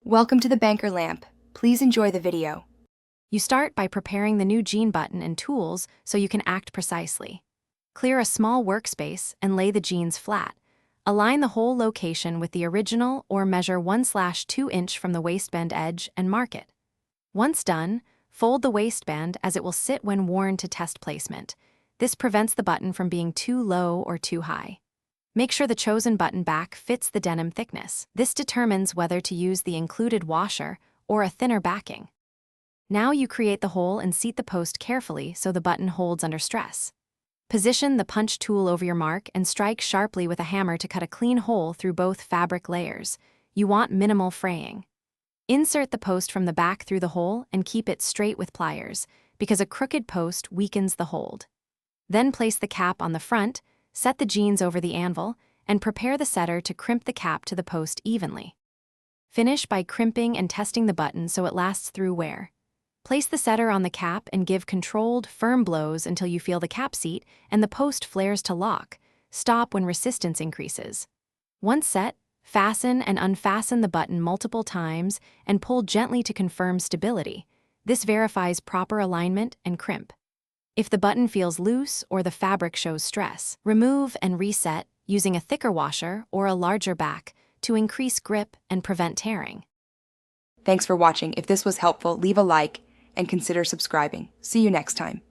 Welcome to the Banker Lamp. Please enjoy the video. You start by preparing the new jean button and tools so you can act precisely. Clear a small workspace and lay the jeans flat. Align the whole location with the original or measure 1/2 inch from the waistband edge and mark it. Once done, fold the waistband as it will sit when worn to test placement. This prevents the button from being too low or too high. Make sure the chosen button back fits the denim thickness. This determines whether to use the included washer or a thinner backing. Now you create the hole and seat the post carefully so the button holds under stress. Position the punch tool over your mark and strike sharply with a hammer to cut a clean hole through both fabric layers. You want minimal fraying. Insert the post from the back through the hole and keep it straight with pliers, because a crooked post weakens the hold. Then place the cap on the front, set the jeans over the anvil, and prepare the setter to crimp the cap to the post evenly. Finish by crimping and testing the button so it lasts through wear. Place the setter on the cap and give controlled, firm blows until you feel the cap seat and the post flares to lock. Stop when resistance increases. Once set, fasten and unfasten the button multiple times and pull gently to confirm stability. This verifies proper alignment and crimp. If the button feels loose or the fabric shows stress, remove and reset using a thicker washer or a larger back to increase grip and prevent tearing. Thanks for watching. If this was helpful, leave a like and consider subscribing. See you next time.